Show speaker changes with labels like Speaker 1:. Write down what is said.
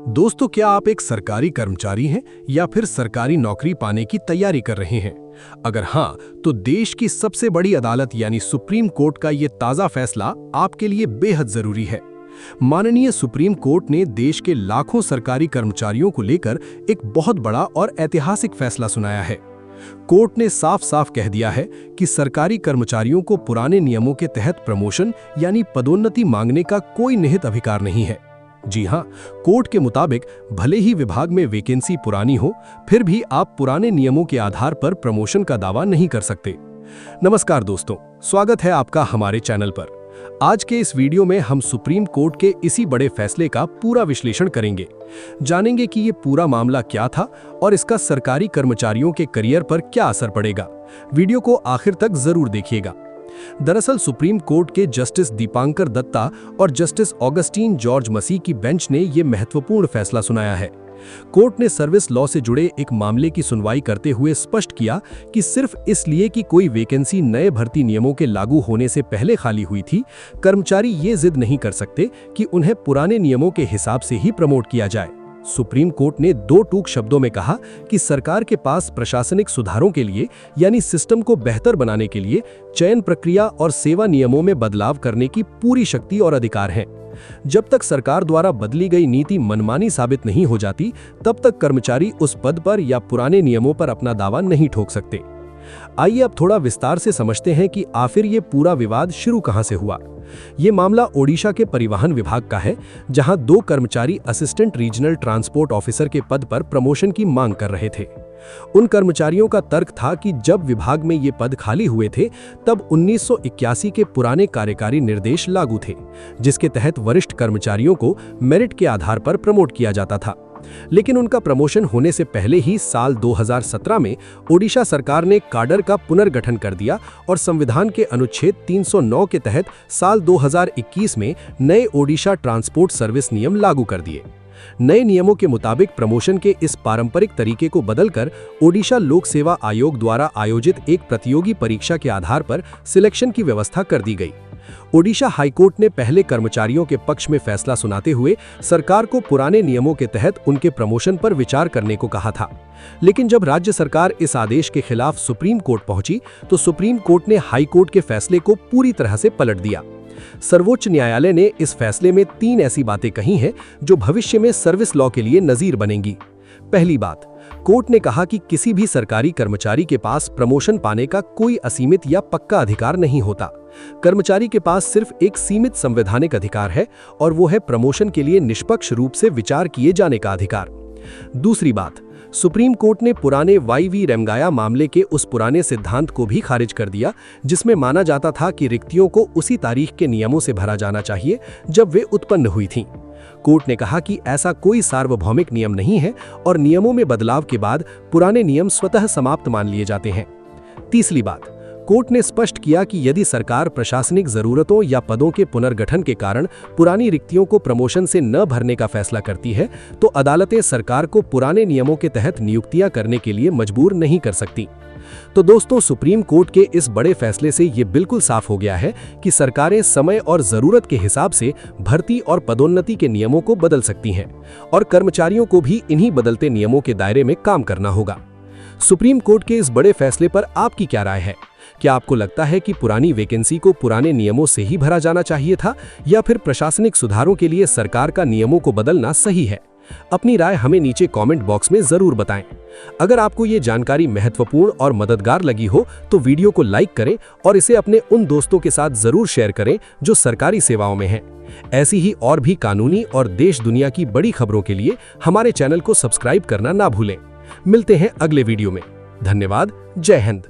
Speaker 1: दोस्तों, क्या आप एक सरकारी कर्मचारी हैं या फिर सरकारी नौकरी पाने की तैयारी कर रहे हैं? अगर हाँ, तो देश की सबसे बड़ी अदालत यानी सुप्रीम कोर्ट का ये ताज़ा फैसला आपके लिए बेहद जरूरी है। माननीय सुप्रीम कोर्ट ने देश के लाखों सरकारी कर्मचारियों को लेकर एक बहुत बड़ा और ऐतिहासिक फैसला सुनाया है। कोर्ट ने साफ साफ कह दिया है कि सरकारी कर्मचारियों को पुराने नियमों के तहत प्रमोशन यानी पदोन्नति मांगने का कोई निहित अधिकार नहीं है। जी हां, कोर्ट के मुताबिक भले ही विभाग में वैकेंसी पुरानी हो, फिर भी आप पुराने नियमों के आधार पर प्रमोशन का दावा नहीं कर सकते। नमस्कार दोस्तों, स्वागत है आपका हमारे चैनल पर। आज के इस वीडियो में हम सुप्रीम कोर्ट के इसी बड़े फैसले का पूरा विश्लेषण करेंगे। जानेंगे कि ये पूरा मामला क्या था और इसका सरकारी कर्मचारियों के करियर पर क्या असर पड़ेगा। वीडियो को आखिर तक जरूर देखिएगा। दरअसल सुप्रीम कोर्ट के जस्टिस दीपांकर दत्ता और जस्टिस ऑगस्टीन जॉर्ज मसीह की बेंच ने यह महत्वपूर्ण फैसला सुनाया है। कोर्ट ने सर्विस लॉ से जुड़े एक मामले की सुनवाई करते हुए स्पष्ट किया कि सिर्फ इसलिए कि कोई वैकेंसी नए भर्ती नियमों के लागू होने से पहले खाली हुई थी, कर्मचारी ये जिद नहीं कर सकते कि उन्हें पुराने नियमों के हिसाब से ही प्रमोट किया जाए। सुप्रीम कोर्ट ने दो टूक शब्दों में कहा कि सरकार के पास प्रशासनिक सुधारों के लिए यानी सिस्टम को बेहतर बनाने के लिए चयन प्रक्रिया और सेवा नियमों में बदलाव करने की पूरी शक्ति और अधिकार है। जब तक सरकार द्वारा बदली गई नीति मनमानी साबित नहीं हो जाती, तब तक कर्मचारी उस पद पर या पुराने नियमों पर अपना दावा नहीं ठोक सकते। आइए अब थोड़ा विस्तार से समझते हैं कि आखिर ये पूरा विवाद शुरू कहां से हुआ। ये मामला ओडिशा के परिवहन विभाग का है, जहां दो कर्मचारी असिस्टेंट रीजनल ट्रांसपोर्ट ऑफिसर के पद पर प्रमोशन की मांग कर रहे थे। उन कर्मचारियों का तर्क था कि जब विभाग में ये पद खाली हुए थे, तब 1981 के पुराने कार्यकारी निर्देश लागू थे, जिसके तहत वरिष्ठ कर्मचारियों को मेरिट के आधार पर प्रमोट किया जाता था। लेकिन उनका प्रमोशन होने से पहले ही साल 2017 में ओडिशा सरकार ने काडर का पुनर्गठन कर दिया और संविधान के अनुच्छेद 309 के तहत साल 2021 में नए ओडिशा ट्रांसपोर्ट सर्विस नियम लागू कर दिए। नए नियमों के मुताबिक प्रमोशन के इस पारंपरिक तरीके को बदलकर ओडिशा लोक सेवा आयोग द्वारा आयोजित एक प्रतियोगी परीक्षा के आधार पर सिलेक्शन की व्यवस्था कर दी गई। ओडिशा हाईकोर्ट ने पहले कर्मचारियों के पक्ष में फैसला सुनाते हुए सरकार को पुराने नियमों के तहत उनके प्रमोशन पर विचार करने को कहा था। लेकिन जब राज्य सरकार इस आदेश के खिलाफ सुप्रीम कोर्ट पहुंची, तो सुप्रीम कोर्ट ने हाईकोर्ट के फैसले को पूरी तरह से पलट दिया। सर्वोच्च न्यायालय ने इस फैसले में 3 ऐसी बातें कही हैं जो भविष्य में सर्विस लॉ के लिए नजीर बनेंगी। पहली बात, कोर्ट ने कहा कि किसी भी सरकारी कर्मचारी के पास प्रमोशन पाने का कोई असीमित या पक्का अधिकार नहीं होता। कर्मचारी के पास सिर्फ एक सीमित संवैधानिक अधिकार है, और वो है प्रमोशन के लिए निष्पक्ष रूप से विचार किए जाने का अधिकार। दूसरी बात, सुप्रीम कोर्ट ने पुराने वाई.वी. रेमगाया मामले के उस पुराने सिद्धांत को भी खारिज कर दिया, जिसमें माना जाता था कि रिक्तियों को उसी तारीख के नियमों से भरा जाना चाहिए जब वे उत्पन्न हुई थीं। कोर्ट ने कहा कि ऐसा कोई सार्वभौमिक नियम नहीं है और नियमों में बदलाव के बाद पुराने नियम स्वतः समाप्त मान लिए जाते हैं। तीसरी बात, कोर्ट ने स्पष्ट किया कि यदि सरकार प्रशासनिक जरूरतों या पदों के पुनर्गठन के कारण पुरानी रिक्तियों को प्रमोशन से न भरने का फैसला करती है, तो अदालतें सरकार को पुराने नियमों के तहत नियुक्तियां करने के लिए मजबूर नहीं कर सकती। तो दोस्तों, सुप्रीम कोर्ट के इस बड़े फैसले से ये बिल्कुल साफ हो गया है कि सरकारें समय और जरूरत के हिसाब से भर्ती और पदोन्नति के नियमों को बदल सकती हैं, और कर्मचारियों को भी इन्हीं बदलते नियमों के दायरे में काम करना होगा। सुप्रीम कोर्ट के इस बड़े फैसले पर आपकी क्या राय है? क्या आपको लगता है कि पुरानी वैकेंसी को पुराने नियमों से ही भरा जाना चाहिए था, या फिर प्रशासनिक सुधारों के लिए सरकार का नियमों को बदलना सही है? अपनी राय हमें नीचे कमेंट बॉक्स में जरूर बताएं। अगर आपको ये जानकारी महत्वपूर्ण और मददगार लगी हो, तो वीडियो को लाइक करें और इसे अपने उन दोस्तों के साथ जरूर शेयर करें जो सरकारी सेवाओं में हैं। ऐसी ही और भी कानूनी और देश दुनिया की बड़ी खबरों के लिए हमारे चैनल को सब्सक्राइब करना ना भूलें। मिलते हैं अगले वीडियो में। धन्यवाद। जय हिंद।